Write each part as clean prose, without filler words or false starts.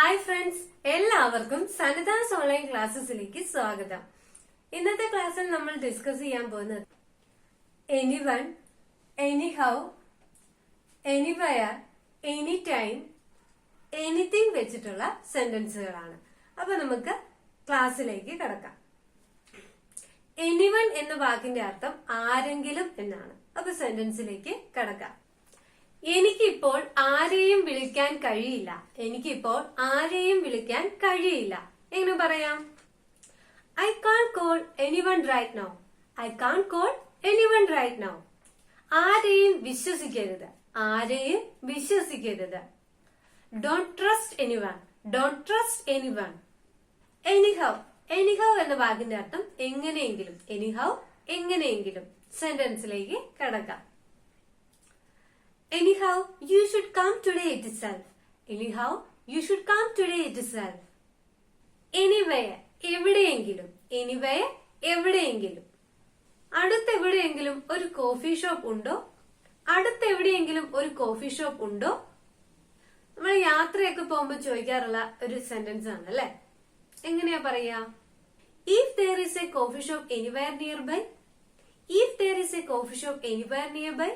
Hi friends, എല്ലാവർക്കും സനിതാസ് online ക്ലാസ്സസിലേക്ക് സ്വാഗതം. ഇന്നത്തെ ക്ലാസ്സിൽ നമ്മൾ ഡിസ്കസ് ചെയ്യാൻ പോകുന്നത് anyone, anyhow, anywhere, any time, anything വെച്ചിട്ടുള്ള സെന്റൻസുകളാണ്. അപ്പൊ നമുക്ക് ക്ലാസ്സിലേക്ക് കടക്കാം. എനിവൺ എന്ന വാക്കിന്റെ അർത്ഥം ആരെങ്കിലും എന്നാണ്. അപ്പൊ സെന്റൻസിലേക്ക് കടക്കാം. എനിക്കിപ്പോൾ ആരെയും വിളിക്കാൻ കഴിയില്ല. എനിക്കിപ്പോൾ ആരെയും വിളിക്കാൻ കഴിയില്ല. എങ്ങനെ പറയാം? I can't call anyone right now. I can't call anyone right now. ആരെയും വിശ്വസിക്കരുത്. ആരെയും വിശ്വസിക്കരുത്. Don't trust anyone. Don't trust anyone. Anyhow. Anyhow എന്ന വാക്കിന്റെ അർത്ഥം എങ്ങനെയെങ്കിലും. എനിഹൗ എങ്ങനെയെങ്കിലും. സെന്റൻസിലേക്ക് കടക്കാം. Anyhow, you should come today itself. Anyhow, you should come today itself. Anywhere, എവിടെയെങ്കിലും. Anywhere, എവിടെയെങ്കിലും. അടുത്തെവിടെയെങ്കിലും ഒരു കോഫി ഷോപ്പ് ഉണ്ടോ? അടുത്തെവിടെയെങ്കിലും ഒരു കോഫി ഷോപ്പ് ഉണ്ടോ? നമ്മൾ യാത്രയൊക്കെ പോകുമ്പോൾ ചോദിക്കാറുള്ള ഒരു സെന്റൻസ് ആണ് അല്ലെ? എങ്ങനെയാ പറയാ? If there is a coffee shop anywhere nearby. If there is a coffee shop anywhere nearby.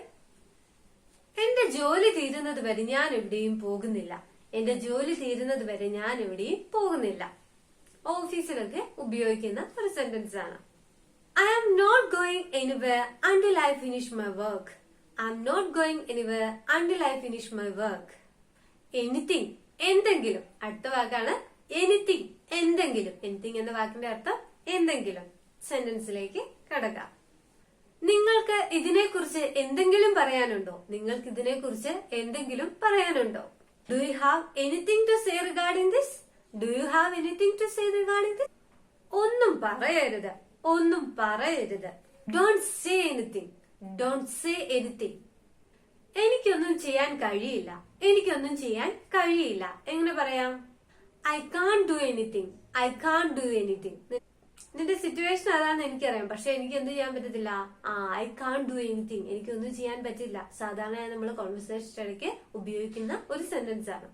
എന്റെ ജോലി തീരുന്നത് വരെ ഞാൻ എവിടെയും പോകുന്നില്ല. എന്റെ ജോലി തീരുന്നത് വരെ ഞാൻ എവിടെയും പോകുന്നില്ല. ഓഫീസിലൊക്കെ ഉപയോഗിക്കുന്ന ഒരു സെന്റൻസ് ആണ്. I am not going anywhere until I finish my work. I am not going anywhere until I finish my work. Anything, എന്തെങ്കിലും. അടുത്ത വാക്കാണ് എനിത്തിങ്, എന്തെങ്കിലും. എനിത്തിങ് എന്ന വാക്കിന്റെ അർത്ഥം എന്തെങ്കിലും. സെന്റൻസിലേക്ക് കടക്കാം. നിങ്ങൾക്ക് ഇതിനെക്കുറിച്ച് എന്തെങ്കിലും പറയാനുണ്ടോ? നിങ്ങൾക്ക് ഇതിനെക്കുറിച്ച് എന്തെങ്കിലും പറയാനുണ്ടോ? Do you have anything to say regarding this? Do you have anything to say regarding this? ഒന്നും പറയരുത്. ഒന്നും പറയരുത്. Don't say anything. Don't say anything. എനിക്കൊന്നും ചെയ്യാൻ കഴിയില്ല. എനിക്കൊന്നും ചെയ്യാൻ കഴിയില്ല. എങ്ങനെ പറയാം? I can't do anything. I can't do anything. നിന്റെ സിറ്റുവേഷൻ അതാണെന്ന് എനിക്കറിയാം, പക്ഷെ എനിക്ക് എന്ത് ചെയ്യാൻ പറ്റത്തില്ല? I can't do anything. എനിക്കൊന്നും ചെയ്യാൻ പറ്റില്ല. സാധാരണയായി നമ്മൾ കോൺവെർസേഷൻ ഇടയ്ക്ക് ഉപയോഗിക്കുന്ന ഒരു സെന്റൻസ് ആണ്.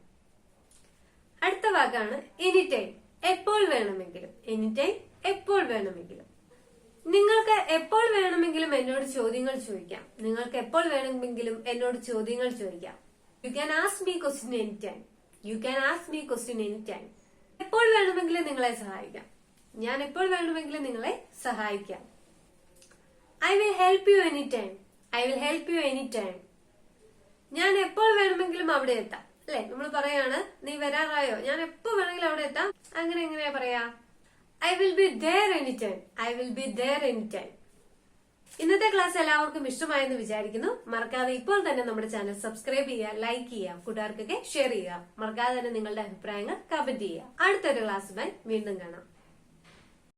അടുത്ത വാക്കാണ് എനി ടൈം. എപ്പോൾ വേണമെങ്കിലും. എനി ടൈം, എപ്പോൾ വേണമെങ്കിലും. നിങ്ങൾക്ക് എപ്പോൾ വേണമെങ്കിലും എന്നോട് ചോദ്യങ്ങൾ ചോദിക്കാം. നിങ്ങൾക്ക് എപ്പോൾ വേണമെങ്കിലും എന്നോട് ചോദ്യങ്ങൾ ചോദിക്കാം. You can ask me question any time. You can ask me question any time. എപ്പോൾ വേണമെങ്കിലും നിങ്ങളെ സഹായിക്കാം. ഞാൻ എപ്പോൾ വേണമെങ്കിലും നിങ്ങളെ സഹായിക്കാം. I will help you any time. I will help you any time. ഞാൻ എപ്പോൾ വേണമെങ്കിലും അവിടെ എത്താം. അല്ലെ, നമ്മൾ പറയാണ് നീ വരാറായോ, ഞാൻ എപ്പോ വേണമെങ്കിലും അവിടെ എത്താം. അങ്ങനെ എങ്ങനെയാ പറയാ? I will be there any time. I will be there any time. ഇന്നത്തെ ക്ലാസ് എല്ലാവർക്കും ഇഷ്ടമായെന്ന് വിചാരിക്കുന്നു. മറക്കാതെ ഇപ്പോൾ തന്നെ നമ്മുടെ ചാനൽ സബ്സ്ക്രൈബ് ചെയ്യുക, ലൈക്ക് ചെയ്യുക, കൂട്ടുകാർക്കൊക്കെ ഷെയർ ചെയ്യുക. മറക്കാതെ തന്നെ നിങ്ങളുടെ അഭിപ്രായങ്ങൾ കമന്റ് ചെയ്യുക. അടുത്തൊരു ക്ലാസ്സുമായി വീണ്ടും കാണാം.